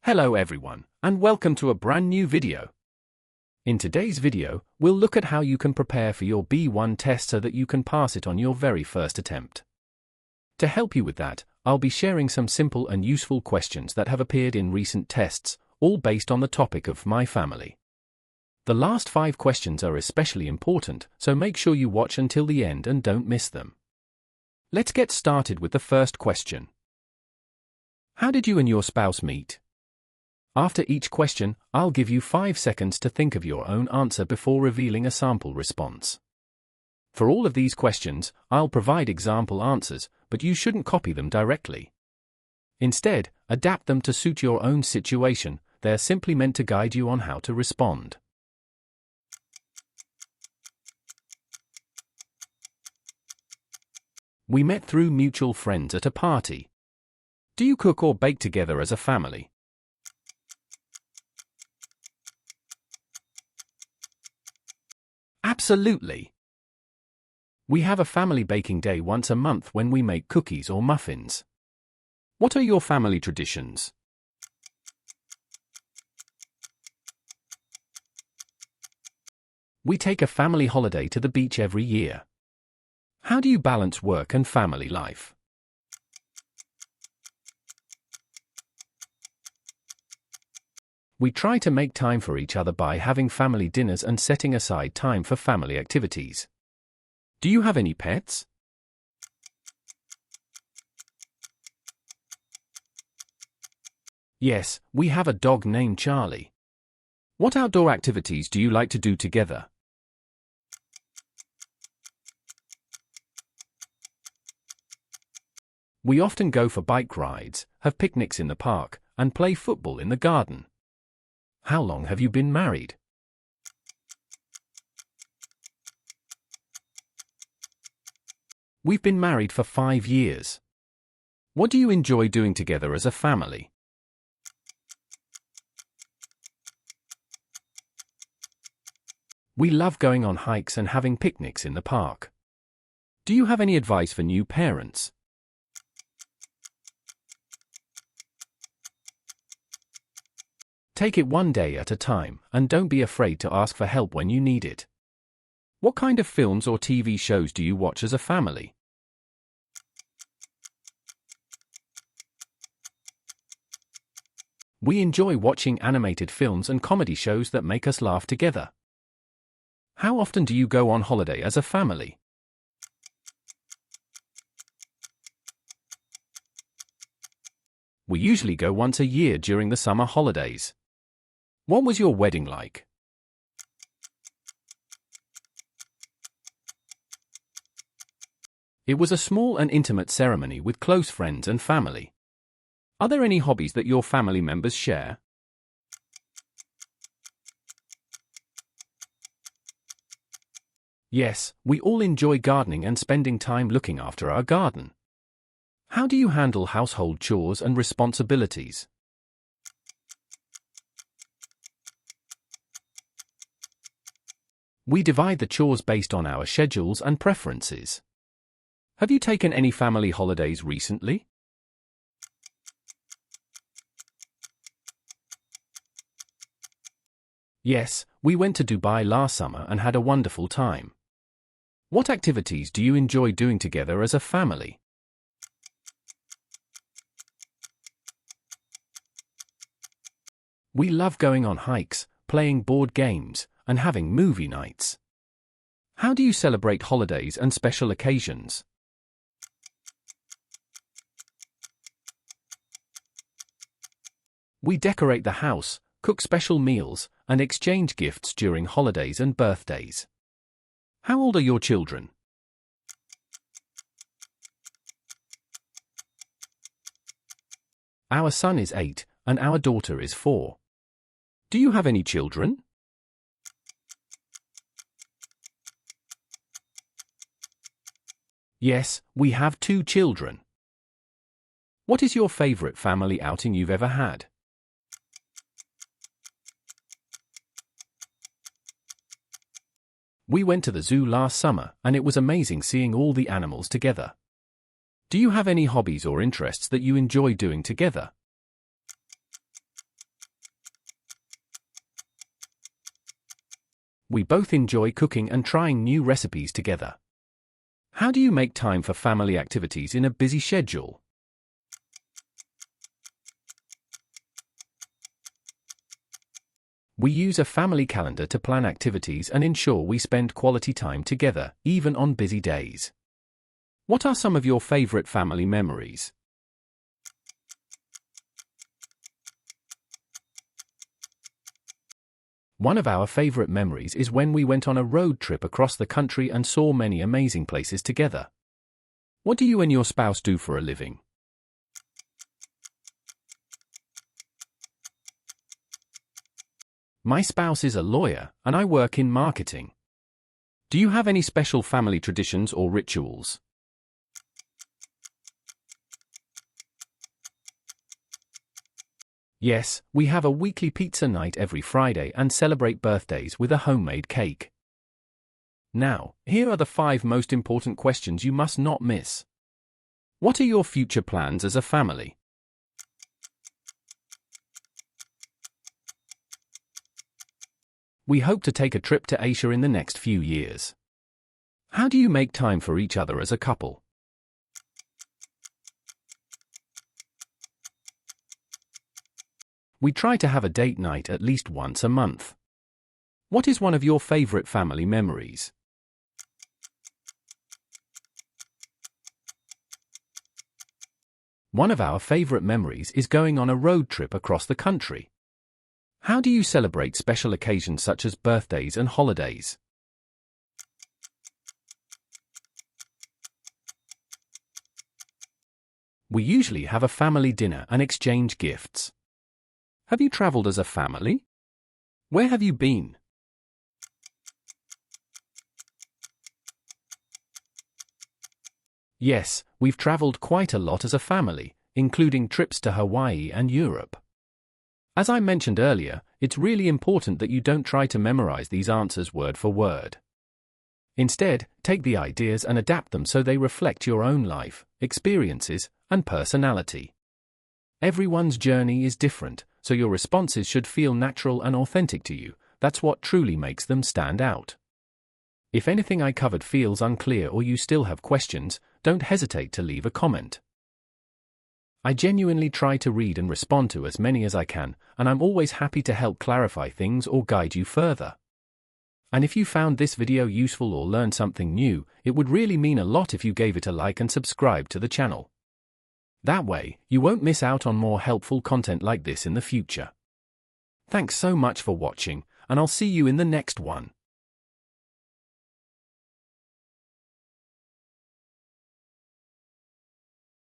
Hello everyone, and welcome to a brand new video. In today's video, we'll look at how you can prepare for your B1 test so that you can pass it on your very first attempt. To help you with that, I'll be sharing some simple and useful questions that have appeared in recent tests, all based on the topic of my family. The last 5 questions are especially important, so make sure you watch until the end and don't miss them. Let's get started with the first question. How did you and your spouse meet? After each question, I'll give you 5 seconds to think of your own answer before revealing a sample response. For all of these questions, I'll provide example answers, but you shouldn't copy them directly. Instead, adapt them to suit your own situation. They're simply meant to guide you on how to respond. We met through mutual friends at a party. Do you cook or bake together as a family? Absolutely. We have a family baking day once a month when we make cookies or muffins. What are your family traditions? We take a family holiday to the beach every year. How do you balance work and family life? We try to make time for each other by having family dinners and setting aside time for family activities. Do you have any pets? Yes, we have a dog named Charlie. What outdoor activities do you like to do together? We often go for bike rides, have picnics in the park, and play football in the garden. How long have you been married? We've been married for 5 years. What do you enjoy doing together as a family? We love going on hikes and having picnics in the park. Do you have any advice for new parents? Take it one day at a time, and don't be afraid to ask for help when you need it. What kind of films or TV shows do you watch as a family? We enjoy watching animated films and comedy shows that make us laugh together. How often do you go on holiday as a family? We usually go once a year during the summer holidays. What was your wedding like? It was a small and intimate ceremony with close friends and family. Are there any hobbies that your family members share? Yes, we all enjoy gardening and spending time looking after our garden. How do you handle household chores and responsibilities? We divide the chores based on our schedules and preferences. Have you taken any family holidays recently? Yes, we went to Dubai last summer and had a wonderful time. What activities do you enjoy doing together as a family? We love going on hikes, playing board games, and having movie nights. How do you celebrate holidays and special occasions? We decorate the house, cook special meals, and exchange gifts during holidays and birthdays. How old are your children? Our son is 8, and our daughter is 4. Do you have any children? Yes, we have 2 children. What is your favorite family outing you've ever had? We went to the zoo last summer, and it was amazing seeing all the animals together. Do you have any hobbies or interests that you enjoy doing together? We both enjoy cooking and trying new recipes together. How do you make time for family activities in a busy schedule? We use a family calendar to plan activities and ensure we spend quality time together, even on busy days. What are some of your favorite family memories? One of our favorite memories is when we went on a road trip across the country and saw many amazing places together. What do you and your spouse do for a living? My spouse is a lawyer, and I work in marketing. Do you have any special family traditions or rituals? Yes, we have a weekly pizza night every Friday and celebrate birthdays with a homemade cake. Now, here are the 5 most important questions you must not miss. What are your future plans as a family? We hope to take a trip to Asia in the next few years. How do you make time for each other as a couple? We try to have a date night at least once a month. What is one of your favorite family memories? One of our favorite memories is going on a road trip across the country. How do you celebrate special occasions such as birthdays and holidays? We usually have a family dinner and exchange gifts. Have you traveled as a family? Where have you been? Yes, we've traveled quite a lot as a family, including trips to Hawaii and Europe. As I mentioned earlier, it's really important that you don't try to memorize these answers word for word. Instead, take the ideas and adapt them so they reflect your own life, experiences, and personality. Everyone's journey is different, so your responses should feel natural and authentic to you. That's what truly makes them stand out. If anything I covered feels unclear or you still have questions, don't hesitate to leave a comment. I genuinely try to read and respond to as many as I can, and I'm always happy to help clarify things or guide you further. And if you found this video useful or learned something new, it would really mean a lot if you gave it a like and subscribe to the channel. That way, you won't miss out on more helpful content like this in the future. Thanks so much for watching, and I'll see you in the next one.